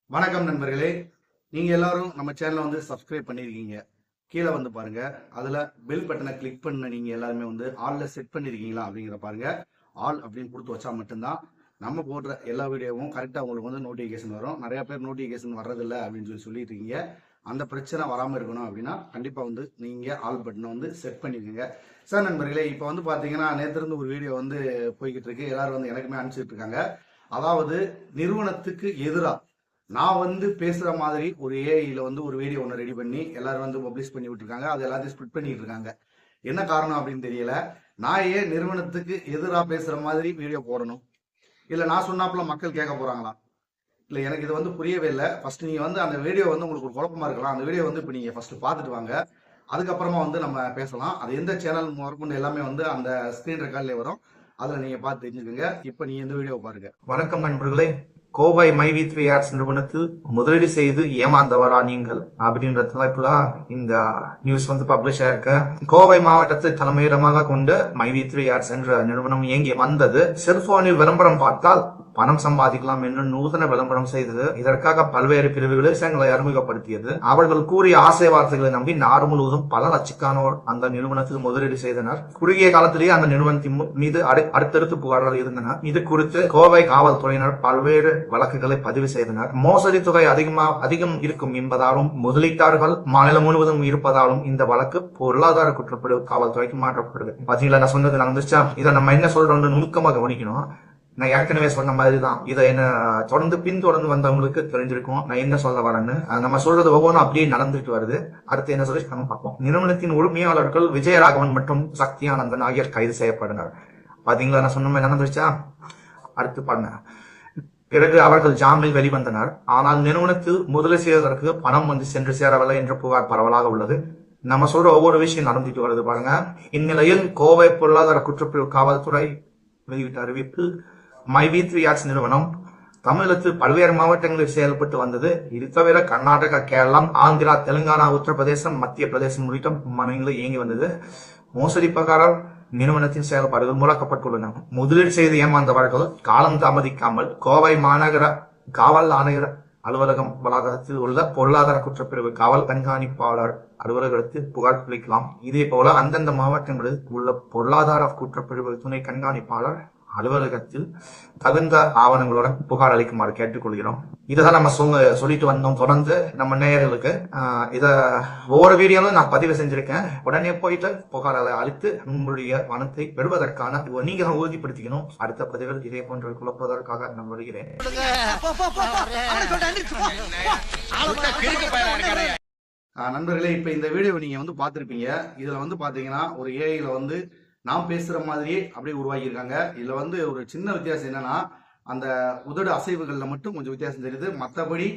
வணக்கம் நண்பர்களே. நீங்க எல்லாரும் நம்ம சேனலை வந்து சப்ஸ்கிரைப் பண்ணிருக்கீங்க. கீழே வந்து பாருங்க. அதுல பெல் பட்டனை கிளிக் பண்ண நீங்க எல்லாருமே வந்து ஆல்ல செட் பண்ணிருக்கீங்களா அப்படிங்கிற பாருங்க. ஆல் அப்படின்னு கொடுத்து வச்சா மட்டும்தான் நம்ம போடுற எல்லா வீடியோவும் கரெக்டா உங்களுக்கு வந்து நோட்டிபிகேஷன் வரும். நிறைய பேர் நோட்டிபிகேஷன் வர்றதில்ல அப்படின்னு சொல்லிட்டு இருக்கீங்க. அந்த பிரச்சனை வராம இருக்கணும் அப்படின்னா கண்டிப்பா வந்து நீங்க ஆல் பட்டனை வந்து செட் பண்ணிருக்கீங்க. சார் நண்பர்களே, இப்போ வந்து பாத்தீங்கன்னா நேற்று இருந்து ஒரு வீடியோ வந்து போய்கிட்டு இருக்கு. எல்லாரும் வந்து எனக்குமே அனுப்பிச்சிட்டு இருக்காங்க. அதாவது நிறுவனத்துக்கு எதிராக நான் வந்து பேசுற மாதிரி ஒரு ஏஐல வந்து ஒரு வீடியோ ஒன்று ரெடி பண்ணி எல்லாரும் வந்து பப்ளிஷ் பண்ணி விட்டுருக்காங்க. அது எல்லாத்தையும் ஸ்பிட் பண்ணிட்டு இருக்காங்க. என்ன காரணம் அப்படின்னு தெரியல. நான் ஏன் நிறுவனத்துக்கு எதிராக பேசுற மாதிரி வீடியோ போடணும்? இல்ல நான் சொன்னாப்புல மக்கள் கேட்க போறாங்களா? இல்ல எனக்கு இது வந்து புரியவே இல்லை. ஃபர்ஸ்ட் நீங்க வந்து அந்த வீடியோ வந்து உங்களுக்கு ஒரு குழப்பமா இருக்கலாம். அந்த வீடியோ வந்து இப்போ நீங்க ஃபர்ஸ்ட் பார்த்துட்டு வாங்க. அதுக்கப்புறமா வந்து நம்ம பேசலாம். அது எந்த சேனல் முதற்கொண்டு எல்லாமே வந்து அந்த ஸ்கிரீன் ரெக்கார்ட்லேயே வரும். அதில் நீங்க பார்த்து தெரிஞ்சுக்கோங்க. இப்போ நீங்க இந்த வீடியோ பாருங்க. வணக்கம் நண்பர்களே. கோவை மைவி3 ஆட்ஸ் நிறுவனத்தில் முதலீடு செய்து ஏமாந்தவரா நீங்கள் அப்படின்ற தலைப்புல இந்த நியூஸ் வந்து பப்ளிஷ் ஆயிருக்கு. கோவை மாவட்டத்தை தலைமையிடமாக கொண்டு மைவி3 ஆட்ஸ் என்ற நிறுவனம் இயங்கி வந்தது. செல்போனில் விளம்பரம் பார்த்தால் பணம் சம்பாதிக்கலாம் என்று நூதன விளம்பரம் செய்தது. இதற்காக பல்வேறு பிரிவுகளில் விஷயங்களை அறிமுகப்படுத்தியது. அவர்கள் கூறிய ஆசை வார்த்தைகளை நம்பி நாடு முழுவதும் பல லட்சக்கானோர் அந்த நிறுவனத்தில் முதலீடு செய்தனர். குறுகிய காலத்திலேயே அந்த நிறுவனத்தின் மீது அடுத்தடுத்து புகார்கள் இருந்தன. இது குறித்து கோவை காவல்துறையினர் பல்வேறு வழக்குகளை பதிவு செய்தனர். மோசடி தொகை அதிகம் இருக்கும் என்பதாலும் முதலீட்டாளர்கள் மாநிலம் முழுவதும் இருப்பதாலும் இந்த வழக்கு பொருளாதார குற்றப்பிரிவு காவல்துறைக்கு மாற்றப்படுது. பாத்தீங்களா, நான் சொன்னது நடந்துச்சா? இதை நம்ம என்ன சொல்றோம்னு நுணுக்கமாக கவனிக்கணும். நான் ஏற்கனவே சொன்ன மாதிரி தான் இதை என்ன பின்தொடர்ந்து வந்தவங்களுக்கு தெரிஞ்சிருக்கும் நான் என்ன சொல்ல வரேன்னு. நம்ம சொல்றது ஒவ்வொன்றும் அப்படியே நடந்துட்டு வருது. அடுத்து என்ன சொல்லி நம்ம பார்ப்போம். நிறுவனத்தின் உரிமையாளர்கள் விஜயராகவன் மற்றும் சக்தியானந்தன் ஆகியோர் கைது செய்யப்பட்டனர். பாத்தீங்களா, நான் சொன்ன மாதிரி நடந்துச்சா? அடுத்து பாருங்க. பிறகு அவர்கள் ஜாமீனில் வெளிவந்தனர். ஆனால் நிறுவனத்தில் முதலீடு செய்வதற்கு பணம் வந்து சென்று சேரவில்லை என்ற புகார் பரவலாக உள்ளது. நம்ம சொல்ற ஒவ்வொரு விஷயம் நடந்துட்டு வருது பாருங்க. இந்நிலையில் கோவை பொருளாதார குற்றப்பிரிவு காவல்துறை வெளியிட்ட அறிவிப்பு, மைவி3 ஆட்ஸ் நிறுவனம் தமிழகத்தில் பல்வேறு மாவட்டங்களில் செயல்பட்டு வந்தது. இது தவிர கர்நாடகா, கேரளம், ஆந்திரா, தெலுங்கானா, உத்தரப்பிரதேசம், மத்திய பிரதேசம் உள்ளிட்ட மாநிலங்களில் இயங்கி வந்தது. மோசடி பிரகாரம் நிறுவனத்தின் செயல்பாடுகள் முடக்கப்பட்டுள்ளன. முதலீடு செய்து ஏமாந்தவர்கள் காலம் தாமதிக்காமல் கோவை மாநகர காவல் ஆணையர் அலுவலகம் வளாகத்தில் உள்ள பொருளாதார குற்றப்பிரிவு காவல் கண்காணிப்பாளர் அலுவலகத்தில் புகார் அளிக்கலாம். இதே போல அந்தந்த மாவட்டங்களில் உள்ள பொருளாதார குற்றப்பிரிவு துணை கண்காணிப்பாளர் அலுவலகத்தில் தகுந்த ஆவணங்களுடன் புகார் அளிக்குமாறு கேட்டுக்கொள்கிறோம். இதைதான் நம்ம சொல்லிட்டு வந்தோம். தொடர்ந்து நம்ம நேயர்களுக்கு இத ஒவ்வொரு வீடியோலும் நான் பதிவு செஞ்சிருக்கேன். உடனே போயிட்டு புகாரை அளித்து உங்களுடைய பணத்தை பெறுவதற்கான நீங்க தான் உறுதிப்படுத்திக்கணும். அடுத்த பதிவில் இதே போன்ற குழப்பதற்காக நான் வருகிறேன். நண்பர்களே, இப்ப இந்த வீடியோ நீங்க வந்து பார்த்திருப்பீங்க. இதுல வந்து பாத்தீங்கன்னா ஒரு ஏஐல வந்து நான் பேசுற மாதிரியே அப்படியே உருவாக்கியிருக்காங்க. இதுல வந்து ஒரு சின்ன வித்தியாசம் என்னன்னா, அந்த உதடு அசைவுகள்ல மட்டும் கொஞ்சம் வித்தியாசம் தெரியுது. மற்றபடி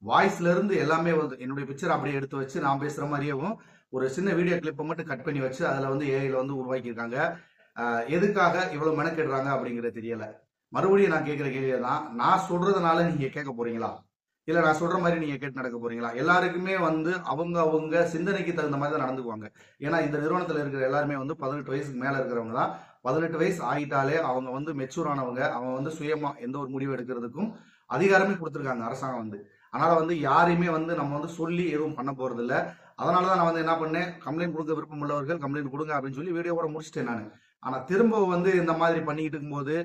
வாய்ஸ்ல இருந்து எல்லாமே வந்து என்னுடைய பிக்சர் அப்படியே எடுத்து வச்சு நான் பேசுற மாதிரியும் ஒரு சின்ன வீடியோ கிளிப்பை மட்டும் கட் பண்ணி வச்சு அதுல வந்து ஏஐல வந்து உருவாக்கியிருக்காங்க. எதுக்காக இவ்வளவு மெனக்கெடுறாங்க அப்படிங்கிறது தெரியல. மறுபடியும் நான் கேட்கிற கேள்வியை தான், நான் சொல்றதுனால நீங்க கேட்க போறீங்களா? இல்ல நான் சொல்ற மாதிரி நீங்க கேட்டு நடக்க போறீங்களா? எல்லாருக்குமே வந்து அவங்க சிந்தனைக்கு தகுந்த மாதிரி தான் நடந்துக்குவாங்க. ஏன்னா இந்த நிறுவனத்துல இருக்கிற எல்லாருமே வந்து 18 வயசுக்கு மேல இருக்கிறவங்க தான். 18 வயசு ஆகிட்டாலே அவங்க வந்து மெச்சூர் ஆனவங்க. அவங்க வந்து சுயமா எந்த ஒரு முடிவு எடுக்கிறதுக்கும் அதிகாரமே கொடுத்துருக்காங்க அரசாங்கம் வந்து. அதனால வந்து யாரையுமே வந்து நம்ம வந்து சொல்லி எதுவும் பண்ண போறது இல்ல. அதனாலதான் நான் வந்து என்ன பண்ணேன், கம்ப்ளைண்ட் கொடுக்க விருப்பம் உள்ளவர்கள் கம்ப்ளைண்ட் கொடுங்க அப்படின்னு சொல்லி வீடியோவோட முடிச்சிட்டேன் நான். ஆனா திரும்ப வந்து இந்த மாதிரி பண்ணிக்கிட்டு இருக்கும்போது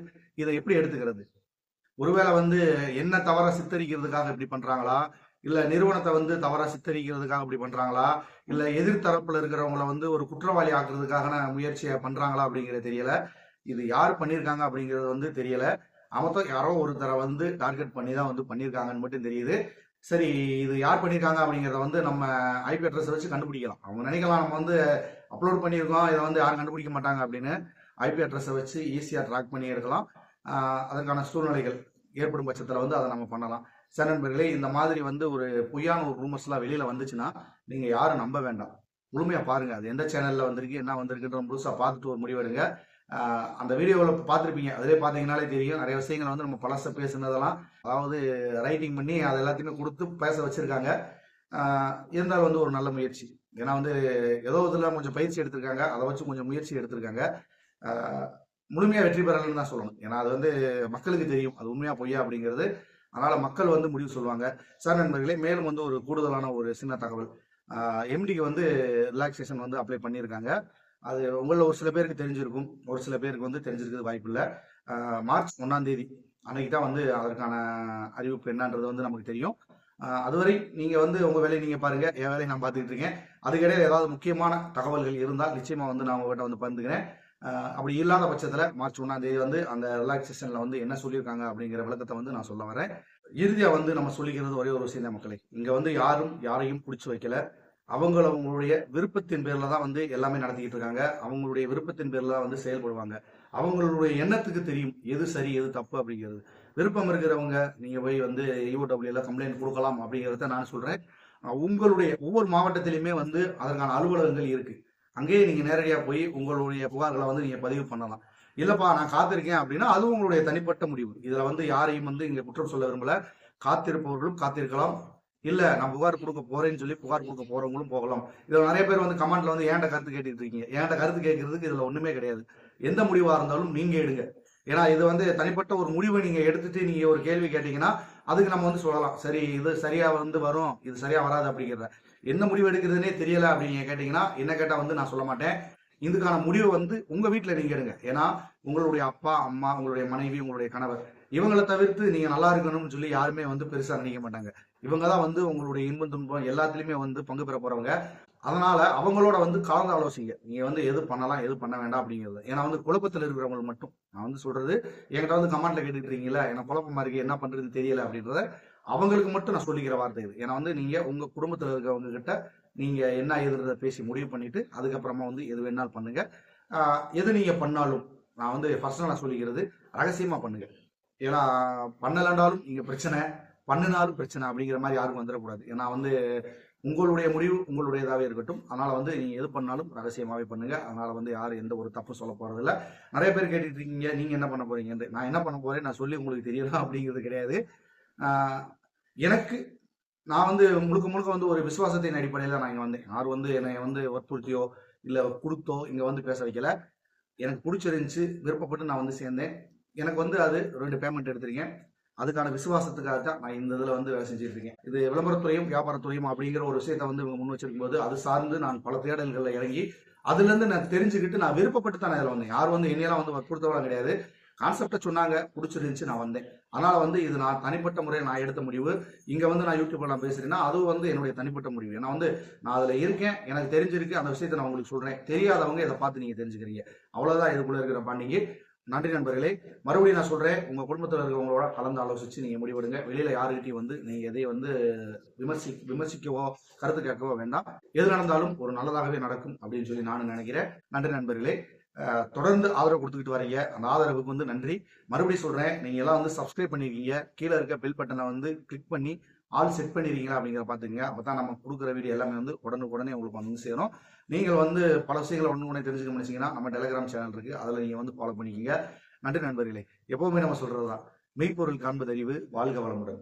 இதை எப்படி எடுத்துக்கிறது? ஒருவேளை வந்து என்ன தவறா சித்தரிக்கிறதுக்காக இப்படி பண்றாங்களா? இல்ல நிறுவனத்தை வந்து தவறா சித்தரிக்கிறதுக்காக இப்படி பண்றாங்களா? இல்ல எதிர்த்தரப்புல இருக்கிறவங்கள வந்து ஒரு குற்றவாளி ஆக்குறதுக்கான முயற்சியை பண்றாங்களா அப்படிங்கிறது தெரியல. இது யார் பண்ணியிருக்காங்க அப்படிங்கிறது வந்து தெரியல. மொத்தம் யாரோ ஒருத்தரை வந்து டார்கெட் பண்ணி தான் வந்து பண்ணியிருக்காங்கன்னு மட்டும் தெரியுது. சரி, இது யார் பண்ணியிருக்காங்க அப்படிங்கிறத வந்து நம்ம ஐபி அட்ரஸ் வச்சு கண்டுபிடிக்கலாம். அவங்க நினைக்கலாம் நம்ம வந்து அப்லோட் பண்ணியிருக்கோம், இதை வந்து யாரும் கண்டுபிடிக்க மாட்டாங்க அப்படின்னு. ஐபி அட்ரஸை வச்சு ஈஸியாக ட்ராக் பண்ணி இருக்கலாம். அதற்கான சூழ்நிலைகள் ஏற்படும் பட்சத்தில் வந்து அதை நம்ம பண்ணலாம். சார் நண்பர்களே, இந்த மாதிரி வந்து ஒரு பொய்யான ஒரு ரூமர்ஸ்லாம் வெளியில வந்துச்சுன்னா நீங்க யாரும் நம்ப வேண்டாம். முழுமையா பாருங்க. அது எந்த சேனல்ல வந்திருக்கு, என்ன வந்திருக்குன்ற முழுசா பார்த்துட்டு ஒரு முடிவெடுங்க. அந்த வீடியோவில் பார்த்துருப்பீங்க. அதிலே பார்த்தீங்கன்னாலே தெரியும். நிறைய விஷயங்கள் வந்து நம்ம பழச பேசுனதெல்லாம் அதாவது ரைட்டிங் பண்ணி அது எல்லாத்தையுமே கொடுத்து பேச வச்சிருக்காங்க. இருந்தாலும் வந்து ஒரு நல்ல முயற்சி. ஏன்னா வந்து ஏதோ இதில் கொஞ்சம் பயிற்சி எடுத்திருக்காங்க, அதை வச்சு கொஞ்சம் முயற்சி எடுத்திருக்காங்க. முழுமையா வெற்றி பெறலன்னு தான் சொல்லணும். ஏன்னா அது வந்து மக்களுக்கு தெரியும் அது உண்மையா பொய்யா அப்படிங்கிறது. அதனால மக்கள் வந்து முடிவு சொல்லுவாங்க. சார் நண்பர்களே, மேலும் வந்து ஒரு கூடுதலான ஒரு சின்ன தகவல். எம்டிக்கு வந்து ரிலாக்ஸேஷன் வந்து அப்ளை பண்ணியிருக்காங்க. அது உங்களில் ஒரு சில பேருக்கு தெரிஞ்சிருக்கும், ஒரு சில பேருக்கு வந்து தெரிஞ்சிருக்கிறது வாய்ப்பு இல்லை. மார்ச் 1ஆம் தேதி அன்னைக்கு தான் வந்து அதற்கான அறிவிப்பு என்னன்றது வந்து நமக்கு தெரியும். அதுவரை நீங்க வந்து உங்க வேலையை நீங்க பாருங்க, என் வேலையை நான் பார்த்துக்கிட்டு இருக்கேன். அதுக்கிடையில ஏதாவது முக்கியமான தகவல்கள் இருந்தால் நிச்சயமா வந்து நான் உங்ககிட்ட வந்து பகிர்ந்துக்கிறேன். அப்படி இல்லாத பட்சத்துல மார்ச் 1ஆம் தேதி வந்து அந்த ரிலாக்ஸேஷன்ல வந்து என்ன சொல்லியிருக்காங்க அப்படிங்கிற விளக்கத்தை வந்து நான் சொல்ல வரேன். இறுதியா வந்து நம்ம சொல்லிக்கிறது ஒரே ஒரு விஷயம் தான் மக்களே. இங்க வந்து யாரும் யாரையும் பிடிச்சி வைக்கல. அவங்களுடைய விருப்பத்தின் பேர்ல தான் வந்து எல்லாமே நடத்திக்கிட்டு இருக்காங்க. அவங்களுடைய விருப்பத்தின் பேர்ல தான் வந்து செயல்படுவாங்க. அவங்களுடைய எண்ணத்துக்கு தெரியும் எது சரி எது தப்பு அப்படிங்கிறது. விருப்பம் இருக்கிறவங்க நீங்க போய் வந்து ஈஓடபிள்யூல கம்ப்ளைண்ட் கொடுக்கலாம் அப்படிங்கிறத நான் சொல்றேன். உங்களுடைய ஒவ்வொரு மாவட்டத்திலுமே வந்து அதற்கான அலுவலகங்கள் இருக்கு. அங்கேயே நீங்க நேரடியா போய் உங்களுடைய புகார்களை வந்து நீங்க பதிவு பண்ணலாம். இல்லப்பா நான் காத்திருக்கேன் அப்படின்னா அது உங்களுடைய தனிப்பட்ட முடிவு. இதுல வந்து யாரையும் வந்து இங்க குற்றம் சொல்ல விரும்பல. காத்திருப்பவர்களும் காத்திருக்கலாம். இல்ல நான் புகார் கொடுக்க போறேன்னு சொல்லி புகார் கொடுக்க போறவங்களும் போகலாம். இதுல நிறைய பேர் வந்து கமெண்ட்ல வந்து ஏன்ட கருத்து கேட்டுட்டு இருக்கீங்க. ஏன்ட கருத்து கேட்கறதுக்கு இதுல ஒண்ணுமே கிடையாது. எந்த முடிவா இருந்தாலும் நீங்க எடுங்க. ஏன்னா இது வந்து தனிப்பட்ட ஒரு முடிவை நீங்க எடுத்துட்டு நீங்க ஒரு கேள்வி கேட்டீங்கன்னா அதுக்கு நம்ம வந்து சொல்லலாம், சரி இது சரியா வந்து வரும், இது சரியா வராது அப்படிங்கிறத. என்ன முடிவு எடுக்கிறதுனே தெரியல அப்படின்னு கேட்டீங்கன்னா என்ன கேட்டா வந்து நான் சொல்ல மாட்டேன். இதுக்கான முடிவு வந்து உங்க வீட்டுல நீங்க எடுங்க. ஏன்னா உங்களுடைய அப்பா அம்மா, உங்களுடைய மனைவி, உங்களுடைய கணவர், இவங்களை தவிர்த்து நீங்க நல்லா இருக்கணும்னு சொல்லி யாருமே வந்து பெருசா நினைக்க மாட்டாங்க. இவங்க தான் வந்து உங்களுடைய இன்பம் துன்பம் எல்லாத்துலயுமே வந்து பங்கு பெற போறவங்க. அதனால அவங்களோட வந்து கலந்து ஆலோசிங்க. நீங்க வந்து எது பண்ணலாம் எது பண்ண வேண்டாம் அப்படிங்கிறது. ஏன்னா வந்து குழப்பத்தில் இருக்கிறவங்க மட்டும் நான் வந்து சொல்றது, என்கிட்ட வந்து கமெண்ட்ல கேட்டுட்டு இருக்கீங்களா, எனக்கு குழப்பமா இருக்கு, என்ன பண்றது தெரியல அப்படின்றத அவங்களுக்கு மட்டும் நான் சொல்லிக்கிற வார்த்தை இது. ஏன்னா வந்து நீங்க உங்க குடும்பத்தில் இருக்கிறவங்க கிட்ட நீங்க என்ன எதுன்றத பேசி முடிவு பண்ணிட்டு அதுக்கப்புறமா வந்து எது வேணாலும் பண்ணுங்க. எது நீங்க பண்ணாலும் நான் வந்து பர்சனலா சொல்லிக்கிறது, ரகசியமா பண்ணுங்க. ஏன்னா பண்ணலண்டாலும் இங்க பிரச்சனை, பண்ணினாலும் பிரச்சனை அப்படிங்கிற மாதிரி யாருக்கும் வந்துடக்கூடாது. ஏன்னா வந்து உங்களுடைய முடிவு உங்களுடையதாவே இருக்கட்டும். அதனால வந்து நீங்க எது பண்ணாலும் ரகசியமாவே பண்ணுங்க. அதனால வந்து யாரும் எந்த ஒரு தப்பு சொல்ல போறது இல்ல. நிறைய பேர் கேட்டுட்டு இருக்கீங்க, நீங்க என்ன பண்ண போறீங்க? நான் என்ன பண்ண போறேன் நான் சொல்லி உங்களுக்கு தெரியலாம் அப்படிங்கிறது கிடையாது. எனக்கு நான் வந்து முழுக்க முழுக்க வந்து ஒரு விசுவாசத்தின் அடிப்படையில் நான் இங்க வந்தேன். யார் வந்து என்னை வந்து வற்புறுத்தியோ இல்ல கொடுத்தோ இங்க வந்து பேச வைக்கல. எனக்கு பிடிச்சிருந்துச்சு, விருப்பப்பட்டு நான் வந்து சேர்ந்தேன். எனக்கு வந்து அது 2 பேமெண்ட் எடுத்திருக்கேன். அதுக்கான விசுவாசத்துக்காக தான் நான் இந்த இதுல வந்து வேலை செஞ்சுட்டு இருக்கேன். இது விளம்பரத்துறையும் வியாபாரத்துறையும் அப்படிங்கிற ஒரு விஷயத்த வந்து இவங்க முன் வச்சிருக்கும் போது அது சார்ந்து நான் பல தேடல்கள்ல இறங்கி அதுல இருந்து நான் தெரிஞ்சுக்கிட்டு நான் விருப்பப்பட்டு தான் நான் இதுல வந்தேன். யார் வந்து என்னையெல்லாம் வந்து வற்புறுத்தவெல்லாம் கிடையாது. கான்செப்டை சொன்னாங்க, பிடிச்சிருந்துச்சு, நான் வந்தேன். அதனால வந்து இது நான் தனிப்பட்ட முறையில் நான் எடுத்த முடிவு. இங்க வந்து நான் யூடியூப்ல நான் பேசுறேன்னா அதுவும் வந்து என்னுடைய தனிப்பட்ட முடிவு. ஏன்னா வந்து நான் அதுல இருக்கேன், எனக்கு தெரிஞ்சிருக்கு, அந்த விஷயத்தை நான் உங்களுக்கு சொல்றேன். தெரியாதவங்க இதை பார்த்து நீங்க தெரிஞ்சுக்கிறீங்க. அவ்வளவுதான் இதுக்குள்ள இருக்கிற பாண்டிங்க. நன்றி நண்பர்களே. மறுபடியும் நான் சொல்றேன், உங்க குடும்பத்தில் இருக்கிறவங்களோட கலந்து ஆலோசிச்சு நீங்க முடிவெடுங்க. வெளியில யாருக்கிட்டையும் வந்து நீங்க எதையும் வந்து விமர்சிக்கவோ கருத்து கேட்கவோ வேண்டாம். எது நடந்தாலும் ஒரு நல்லதாகவே நடக்கும் அப்படின்னு சொல்லி நானும் நினைக்கிறேன். நன்றி நண்பர்களே. தொடர்ந்து ஆதரவு கொடுத்துக்கிட்டு வரீங்க, அந்த ஆதரவுக்கு வந்து நன்றி. மறுபடியும் சொல்றேன், நீங்க எல்லாம் வந்து சப்ஸ்கிரைப் பண்ணிருக்கீங்க, கீழே இருக்க பெல் பட்டனை வந்து கிளிக் பண்ணி ஆல் செட் பண்ணிருக்கீங்களா அப்படிங்கிற பாத்துக்கங்க. அப்பதான் நம்ம கொடுக்குற வீடியோ எல்லாமே வந்து உடனுக்குடனே உங்களுக்கு வந்து சேரும். நீங்கள் வந்து பல விஷயங்களை உடனுக்குடனே தெரிஞ்சுக்க நினைச்சீங்கன்னா நம்ம டெலிகிராம் சேனல் இருக்கு, அதுல நீங்க வந்து ஃபாலோ பண்ணிக்கங்க. நன்றி நண்பர்களே. எப்பவுமே நம்ம சொல்றதுதான், மெய்ப்பொருள் காண்பது அறிவு. வாழ்க வளமுடன்.